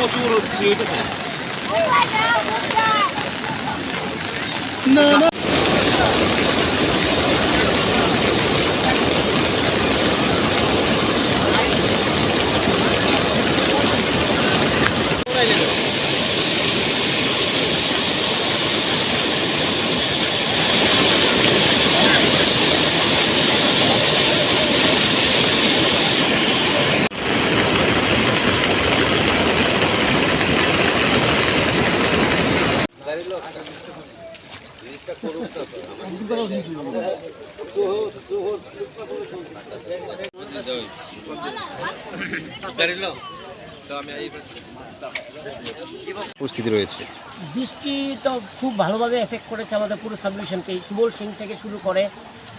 প্রচুর হইতেছে। উপস্থিতি রয়েছে বৃষ্টি তো খুব ভালোভাবে এফেক্ট করেছে আমাদের পুরো সাবডিভিশনকে। সুবল সিং থেকে শুরু করে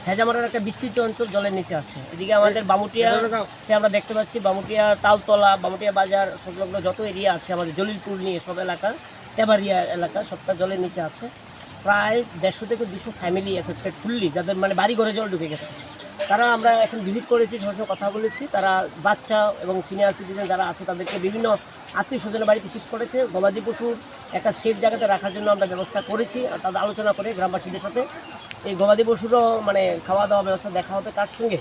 হেজামারার একটা বিস্তৃত অঞ্চল জলের নিচে আছে। এদিকে আমাদের বামুটিয়াতে আমরা দেখতে পাচ্ছি, বামুটিয়া তালতলা, বামুটিয়া বাজার সংলগ্ন যত এরিয়া আছে আমাদের জলিলপুর নিয়ে সব এলাকা, তেবারিয়া এলাকা সবটা জলের নিচে আছে। প্রায় 150 থেকে 200 ফ্যামিলি এফেক্টেড ফুললি, যাদের মানে বাড়ি ঘরে জল ঢুকে গেছে। তারা আমরা এখন ভিজিট করেছি, সবার সঙ্গে কথা বলেছি। তারা বাচ্চা এবং সিনিয়র সিটিজেন যারা আছে তাদেরকে বিভিন্ন আত্মীয় স্বজনের বাড়িতে শিফট করেছে। গবাদি পশুর একটা সেফ জায়গাতে রাখার জন্য আমরা ব্যবস্থা করেছি। আর তাদের আলোচনা করে গ্রামবাসীদের সাথে এই গবাদি পশুরও মানে খাওয়া দাওয়া ব্যবস্থা দেখা হবে। তার সঙ্গে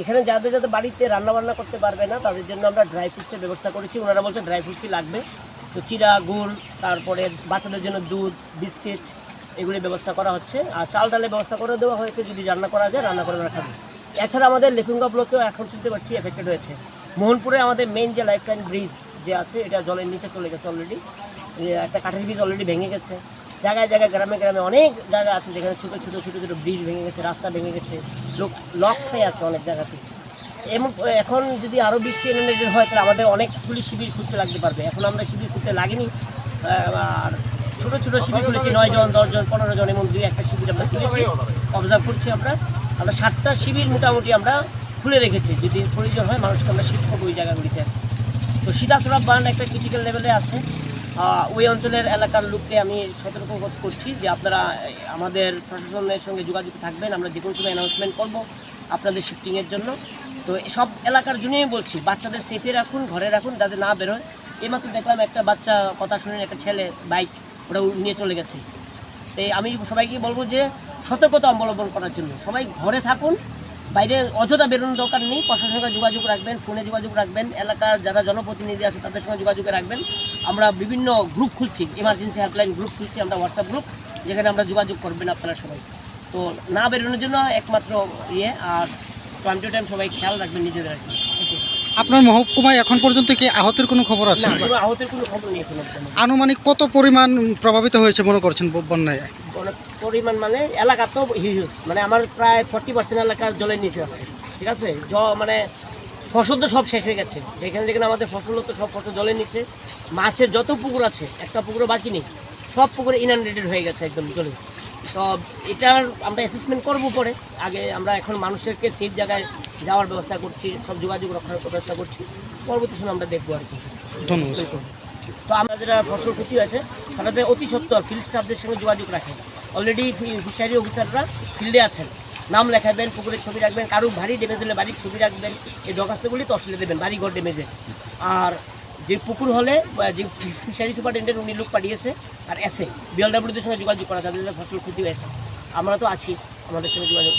এখানে যাদের যাদের বাড়িতে রান্নাবান্না করতে পারবে না তাদের জন্য আমরা ড্রাই ফ্রুটসের ব্যবস্থা করেছি। ওনারা বলছে ড্রাই ফ্রুটসই লাগবে, তো চিরা, গুড়, তারপরে বাচ্চাদের জন্য দুধ, বিস্কিট এগুলির ব্যবস্থা করা হচ্ছে। আর চাল ডালের ব্যবস্থা করে দেওয়া হয়েছে, যদি রান্না করা যায় রান্না করে রাখা যায়। এছাড়া আমাদের লেফুঙ্গা ব্লকেও এখন শুনতে পাচ্ছি এফেক্টেড হয়েছে। মোহনপুরে আমাদের মেইন যে লাইফলাইন ব্রিজ যে আছে এটা জলের নিচে চলে গেছে অলরেডি। একটা কাঠের ব্রিজ অলরেডি ভেঙে গেছে। জায়গায় জায়গায় গ্রামে গ্রামে অনেক জায়গা আছে যেখানে ছোটো ছোটো ছোটো ছোটো ব্রিজ ভেঙে গেছে, রাস্তা ভেঙে গেছে, লোক লক হয়ে আছে অনেক জায়গাতে। এখন যদি আরও বৃষ্টি ইনউন্ডেটেড হয় তাহলে আমাদের অনেক পুলিশ শিবির খুঁজতে লাগতে পারবে। এখন আমরা শিবির খুঁজতে লাগেনি, আর ছোটো ছোটো শিবির খুলেছি, 9 জন, 10 জন, 15 জন, এমন 2-1টা শিবির আমরা খুলেছি। অবজার্ভ করছি আমরা 7টা শিবির মোটামুটি আমরা খুলে রেখেছি, যদি প্রয়োজন হয় মানুষকে আমরা শিফট করবো ওই জায়গাগুলিতে। তো সীতাসোনা বাঁধ একটা ক্রিটিক্যাল লেভেলে আছে। ওই অঞ্চলের এলাকার লোককে আমি সতর্ক করছি যে আপনারা আমাদের প্রশাসনের সঙ্গে যোগাযোগ থাকবেন। আমরা যে কোনো সময় অ্যানাউন্সমেন্ট করবো আপনাদের শিফটিংয়ের জন্য। তো সব এলাকার জন্যই বলছি, বাচ্চাদের সেফে রাখুন, ঘরে রাখুন, যাতে না বেরোয়। এইমাত্র দেখলাম একটা বাচ্চা কথা শুনে একটা ছেলে বাইক ওটা নিয়ে চলে গেছে। তাই আমি সবাইকে বলবো যে সতর্কতা অবলম্বন করার জন্য সবাই ঘরে থাকুন, বাইরে অযথা বেরোনোর দরকার নেই। প্রশাসনের সঙ্গে যোগাযোগ রাখবেন, ফোনে যোগাযোগ রাখবেন, এলাকার যারা জনপ্রতিনিধি আছে তাদের সঙ্গে যোগাযোগে রাখবেন। আমরা বিভিন্ন গ্রুপ খুলছি, ইমার্জেন্সি হেল্পলাইন গ্রুপ খুলছি আমরা, হোয়াটসঅ্যাপ গ্রুপ, যেখানে আমরা যোগাযোগ করবেন আপনারা সবাই। তো না বেরোনোর জন্য একমাত্র আর টাইম টু টাইম সবাই খেয়াল রাখবেন নিজেদের আর কি। আপনার মহকুমায় এখন পর্যন্ত কি আহতের কোনো খবর আছে? না, আহতের কোনো খবর নেই এখন। আনুমানিক কত পরিমাণ প্রভাবিত হয়েছে মনে করছেন বন্যায়? পরিমাণ মানে এলাকা তো হিউজ, মানে আমার প্রায় 40% এলাকা জলের নিচে আছে। ঠিক আছে, মানে ফসল তো সব শেষ হয়ে গেছে। যেখানে যেখানে আমাদের ফসল হতো সব ফসল জলের নিচে। মাছের যত পুকুর আছে একটা পুকুরও বাকি নেই, সব পুকুরে ইনান্ডেটেড হয়ে গেছে একদম জলে। তো এটার আমরা অ্যাসেসমেন্ট করবো পরে। আগে আমরা এখন মানুষেরকে সেফ জায়গায় যাওয়ার ব্যবস্থা করছি, সব যোগাযোগ রক্ষার ব্যবস্থা করছি। পরবর্তী সময় আমরা দেখবো আর কি। ধন্যবাদ। তো আমরা যারা ফসল ক্ষতি হয়েছে তাদের অতি সত্বর ফিল্ড স্টাফদের সঙ্গে যোগাযোগ রাখেন। অলরেডি ফিশারি অফিসাররা ফিল্ডে আছেন, নাম লেখাবেন, পুকুরের ছবি রাখবেন, কারো ভারী ড্যামেজ হলে বাড়ির ছবি রাখবেন। এই দরখাস্তগুলি তহসিলে দেবেন বাড়িঘর ড্যামেজের। আর যে পুকুর হলে যে ফিশারি সুপারিনটেন্ডেন্ট উনি লোক পাঠিয়েছে, আর এসে বিএলডব্লিউদের সঙ্গে যোগাযোগ করা যাদের ফসল ক্ষতি হয়েছে। আমরা তো আছি, আমাদের সঙ্গে যোগাযোগ।